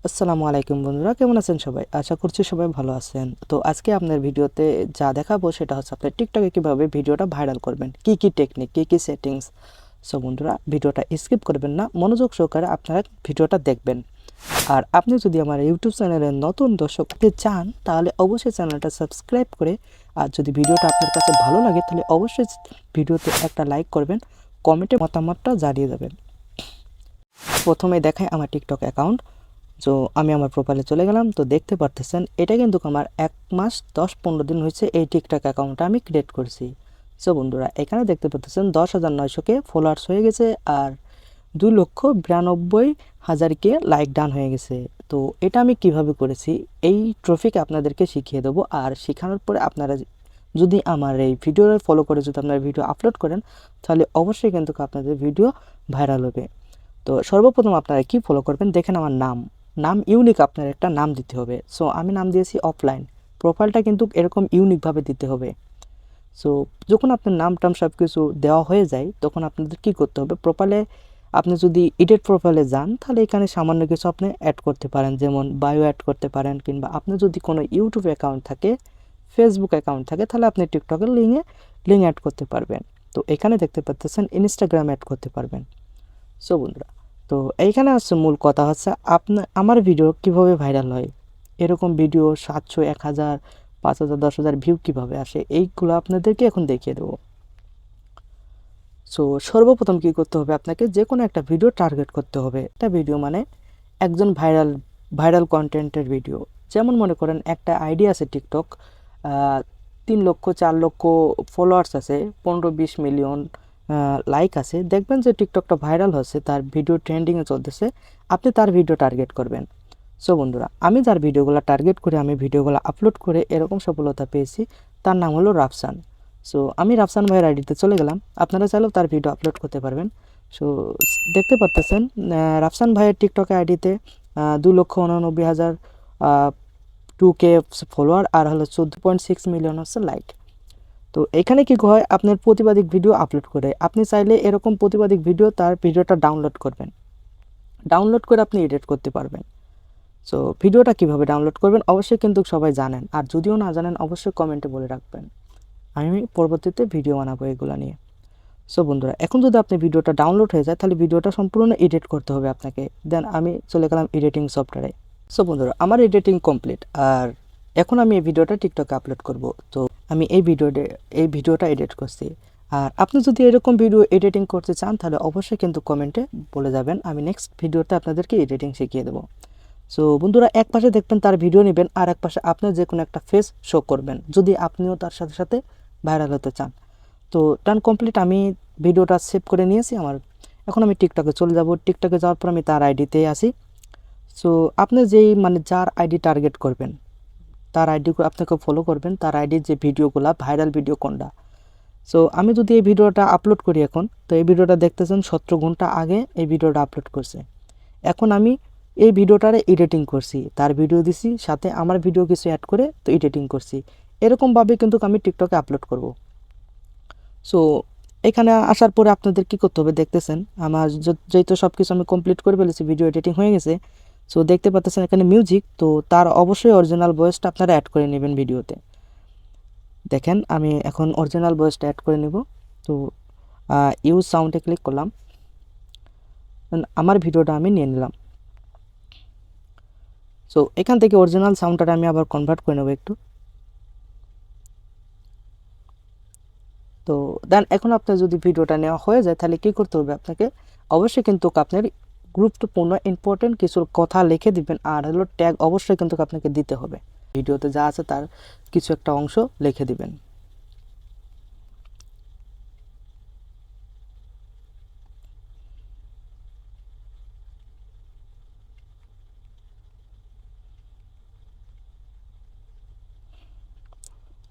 আসসালামু আলাইকুম বন্ধুরা, কেমন আছেন সবাই? আশা করছি সবাই ভালো আছেন। তো আজকে আপনার ভিডিওতে যা দেখাবো সেটা হচ্ছে আপনার টিকটকে কিভাবে ভিডিওটা ভাইরাল করবেন, কি কি টেকনিক, কি কি সেটিংস। সো বন্ধুরা, ভিডিওটা স্কিপ করবেন না, মনোযোগ সহকারে আপনারা ভিডিওটা দেখবেন। আর আপনি যদি আমার ইউটিউব চ্যানেলে নতুন দর্শক হতে চান তাহলে অবশ্যই চ্যানেলটা সাবস্ক্রাইব করে, আর যদি ভিডিওটা আপনার কাছে ভালো লাগে তাহলে অবশ্যই ভিডিওতে একটা লাইক করবেন, কমেন্টে মতামতটা জানিয়ে যাবেন। প্রথমে দেখাই আমার টিকটক অ্যাকাউন্ট। তো আমি আমার প্রোফাইলে চলে গেলাম। তো দেখতে পারতেছেন এটা কিন্তু আমার ১ মাস ১০-১৫ দিন হয়েছে এই টিকটক অ্যাকাউন্টটা আমি ক্রিয়েট করছি। সো বন্ধুরা, এখানে দেখতে পাচ্ছেন ১০,৯০০ ফলোয়ার্স হয়ে গেছে আর ২,৯২,০০০ লাইক ডান হয়ে গেছে। তো এটা আমি কিভাবে করেছি এই ট্রফিক আপনাদেরকে শিখিয়ে দেবো। আর শেখানোর পরে আপনারা যদি আমার এই ভিডিও ফলো করে যদি আপনারা ভিডিও আপলোড করেন তাহলে অবশ্যই কিন্তু আপনাদের ভিডিও ভাইরাল হবে। তো সর্বপ্রথম আপনারা কি ফলো করবেন, দেখেন আমার নাম ইউনিক, আপনার একটা নাম দিতে হবে। সো আমি নাম দিয়েছি অফলাইন। প্রোফাইলটা কিন্তু এরকম ইউনিকভাবে দিতে হবে। সো যখন আপনার নাম টাম সব কিছু দেওয়া হয়ে যায় তখন আপনাদের কি করতে হবে, প্রোফাইলে আপনি যদি এডিট প্রোফাইলে যান তাহলে এখানে সামান্য কিছু আপনি অ্যাড করতে পারেন, যেমন বায়ো অ্যাড করতে পারেন, কিংবা আপনি যদি কোনো ইউটিউব অ্যাকাউন্ট থাকে, ফেসবুক অ্যাকাউন্ট থাকে, তাহলে আপনি টিকটকের লিঙ্ক অ্যাড করতে পারবেন। তো এখানে দেখতে পাচ্ছেন ইনস্টাগ্রাম অ্যাড করতে পারবেন। সো বন্ধুরা, তো এইখানে হচ্ছে মূল কথা হচ্ছে আমার ভিডিও কিভাবে ভাইরাল হয়, এরকম ভিডিও ৭০০, ১,০০০, ৫,০০০, ১০,০০০ ভিউ কিভাবে আসে, এইগুলো আপনাদেরকে এখন দেখিয়ে দেবো। সো সর্বপ্রথম কী করতে হবে, আপনাকে যে কোনো একটা ভিডিও টার্গেট করতে হবে। একটা ভিডিও মানে একজন ভাইরাল কন্টেন্টের ভিডিও। যেমন মনে করেন একটা আইডি আছে টিকটক, ৩ লক্ষ ৪ লক্ষ ফলোয়ার্স আছে, ১৫-২০ মিলিয়ন লাইক আছে, দেখবেন যে টিকটকটা ভাইরাল হচ্ছে, তার ভিডিও ট্রেন্ডিংয়ে চলতেছে, আপনি তার ভিডিও টার্গেট করবেন। সো বন্ধুরা, আমি যার ভিডিওগুলো টার্গেট করে আমি ভিডিওগুলো আপলোড করে এরকম সফলতা পেয়েছি, তার নাম হলো রাফসান। সো আমি রাফসান ভাইয়ের আইডিতে চলে গেলাম, আপনারা চাইলেও তার ভিডিও আপলোড করতে পারবেন। সো দেখতে পাচ্ছেন রাফসান ভাইয়ের টিকটক আইডিতে ২,৮৯,০০০ 2K ফলোয়ার আর হলো 14.6 মিলিয়ন হচ্ছে লাইক। তো এখানে কি হয়, আপনার প্রতিবাদিক ভিডিও আপলোড করে আপনি চাইলে এরকম প্রতিবাদিক ভিডিও তার ভিডিওটা ডাউনলোড করবেন, ডাউনলোড করে আপনি এডিট করতে পারবেন। সো ভিডিওটা কিভাবে ডাউনলোড করবেন অবশ্যই কিন্তু সবাই জানেন, আর যদিও না জানেন অবশ্যই কমেন্টে বলে রাখবেন, আমি পরবর্তীতে ভিডিও বানাবো এগুলো নিয়ে। সো বন্ধুরা, এখন যদি আপনি ভিডিওটা ডাউনলোড হয়ে যায় তাহলে ভিডিওটা সম্পূর্ণ এডিট করতে হবে আপনাকে। দেন আমি চলে গেলাম এডিটিং সফটওয়্যারে। সো বন্ধুরা, আমার এডিটিং কমপ্লিট আর এখন আমি এই ভিডিওটা টিকটকে আপলোড করব। তো আমি এই ভিডিওটা এডিট করছি। আর আপনি যদি এরকম ভিডিও এডিটিং করতে চান তাহলে অবশ্যই কিন্তু কমেন্টে বলে যাবেন, আমি নেক্সট ভিডিওতে আপনাদেরকে এডিটিং শিখিয়ে দেবো। সো বন্ধুরা, এক পাশে দেখবেন তার ভিডিও নেবেন আর এক পাশে আপনি যে কোনো একটা ফেস শো করবেন যদি আপনিও তার সাথে সাথে ভাইরাল হতে চান। তো ডান কমপ্লিট, আমি ভিডিওটা সেভ করে নিয়েছি আমার। এখন আমি টিকটকে চলে যাব। টিকটকে যাওয়ার পর আমি তার আইডিতে আসি। সো আপনি যার আইডি টার্গেট করবেন তার আইডি আপনাকে ফলো করবেন, তার আইডির যে ভিডিওগুলো ভাইরাল ভিডিও কোনটা। সো আমি যদি এই ভিডিওটা আপলোড করি এখন, তো এই ভিডিওটা দেখতেছেন ১৭ ঘন্টা আগে এই ভিডিওটা আপলোড করছে। এখন আমি এই ভিডিওটারে এডিটিং করছি, তার ভিডিও দিছি, সাথে আমার ভিডিও কিছু অ্যাড করে তো এডিটিং করছি। এরকমভাবে কিন্তু আমি টিকটকে আপলোড করব। সো এখানে আসার পরে আপনাদের কি করতে হবে, দেখতেছেন আমার যেহেতু সব কিছু আমি কমপ্লিট করে ফেলেছি, ভিডিও এডিটিং হয়ে গেছে। সো দেখতে পাচ্ছেন এখানে মিউজিক, তো তার অবশ্যই অরিজিনাল ভয়েসটা আপনারা অ্যাড করে নেবেন ভিডিওতে। দেখেন আমি এখন অরিজিনাল ভয়েসটা অ্যাড করে নেব। তো ইউজ সাউন্ডে ক্লিক করলাম, আমার ভিডিওটা আমি নিয়ে নিলাম। সো এখান থেকে অরিজিনাল সাউন্ডটা আমি আবার কনভার্ট করে নেব একটু। তো দেন এখন আপনার যদি ভিডিওটা নেওয়া হয়ে যায় তাহলে কী করতে হবে, আপনাকে অবশ্যই কিন্তু আপনার গুরুত্বপূর্ণ ইম্পর্টেন্ট কিছু কথা লিখে দিবেন, আর হলো ট্যাগ অবশ্যই কিন্তু আপনাকে দিতে হবে। ভিডিওতে যা আছে তার কিছু একটা অংশ লিখে দিবেন।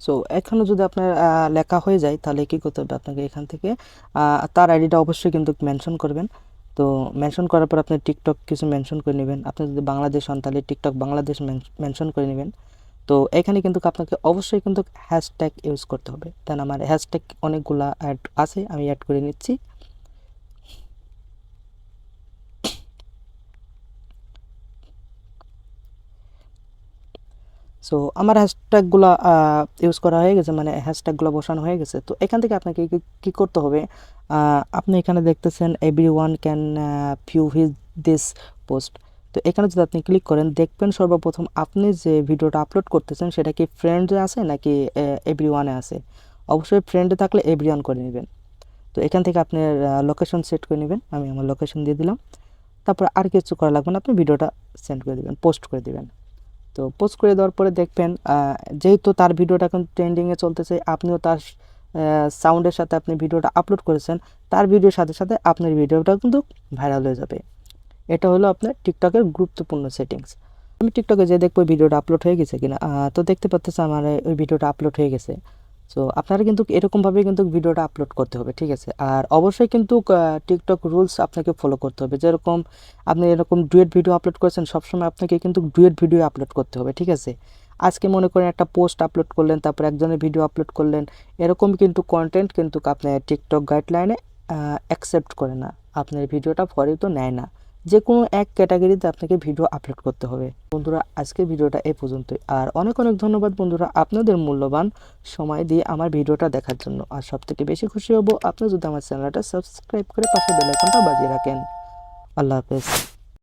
সো এখানে যদি আপনার লেখা হয়ে যায় তাহলে কী করতে হবে, আপনাকে এখান থেকে তার আইডিটা অবশ্যই কিন্তু মেনশন করবেন। তো মেনশন করার পর আপনি টিকটক কিছু মেনশন করে নেবেন, আপনি যদি বাংলাদেশ হন তাহলে টিকটক বাংলাদেশ মেনশন করে নেবেন। তো এখানে কিন্তু আপনাকে অবশ্যই কিন্তু হ্যাশট্যাগ ইউজ করতে হবে। দেন আমার হ্যাশট্যাগ অনেকগুলা অ্যাড আছে, আমি অ্যাড করে নিচ্ছি। সো আমার হ্যাশট্যাগুলো ইউজ করা হয়ে গেছে, মানে হ্যাশট্যাগুলো বসানো হয়ে গেছে। তো এখান থেকে আপনাকে কী করতে হবে, আপনি এখানে দেখতেছেন everyone can view this post. তো এখানে যদি আপনি ক্লিক করেন, দেখবেন সর্বপ্রথম আপনি যে ভিডিওটা আপলোড করতেছেন সেটা কি ফ্রেন্ডে আছে নাকি এভরিওয়ানে আছে। অবশ্যই ফ্রেন্ডে থাকলে এভরিওয়ান করে নেবেন। তো এখান থেকে আপনি লোকেশন সেট করে নেবেন, আমি আমার লোকেশন দিয়ে দিলাম। তারপর আর কিছু করা লাগবে না, আপনি ভিডিওটা সেন্ড করে দেবেন, পোস্ট করে দেবেন। তো পোস্ট করে দেওয়ার পরে দেখবেন যেহেতু তার ভিডিওটা এখন ট্রেন্ডিংয়ে চলতেছে, আপনিও তার সাউন্ডের সাথে আপনি ভিডিওটা আপলোড করেছেন, তার ভিডিওর সাথে সাথে আপনার ভিডিওটা কিন্তু ভাইরাল হয়ে যাবে। এটা হলো আপনার টিকটকের গুরুত্বপূর্ণ সেটিংস। আমি টিকটকে যে দেখবো ভিডিওটা আপলোড হয়ে গেছে কিনা, তো দেখতে পাচ্ছেন আমার ওই ভিডিওটা আপলোড হয়ে গেছে। সো আপনারা কিন্তু এরকমভাবেই কিন্তু ভিডিওটা আপলোড করতে হবে, ঠিক আছে। আর অবশ্যই কিন্তু টিকটক রুলস আপনাকে ফলো করতে হবে। যেরকম আপনি এরকম ডুয়েট ভিডিও আপলোড করেছেন, সবসময় আপনাকে কিন্তু ডুয়েট ভিডিও আপলোড করতে হবে, ঠিক আছে। আজকে মনে করেন একটা পোস্ট আপলোড করলেন, তারপর একজনের ভিডিও আপলোড করলেন, এরকম কিন্তু কন্টেন্ট কিন্তু আপনার টিকটক গাইডলাইনে অ্যাকসেপ্ট করে না, আপনার ভিডিওটা ফরে তো নেয় না। যে কোনো এক ক্যাটাগরিতে আপনাকে ভিডিও আপলোড করতে হবে। বন্ধুরা, আজকের ভিডিওটা এই পর্যন্তই। আর অনেক অনেক ধন্যবাদ বন্ধুরা, আপনাদের মূল্যবান সময় দিয়ে আমার ভিডিওটা দেখার জন্য। আর সবথেকে বেশি খুশি হব আপনি যদি আমার চ্যানেলটা সাবস্ক্রাইব করে পাশে বেল আইকনটা বাজিয়ে রাখেন। আল্লাহ হাফেজ।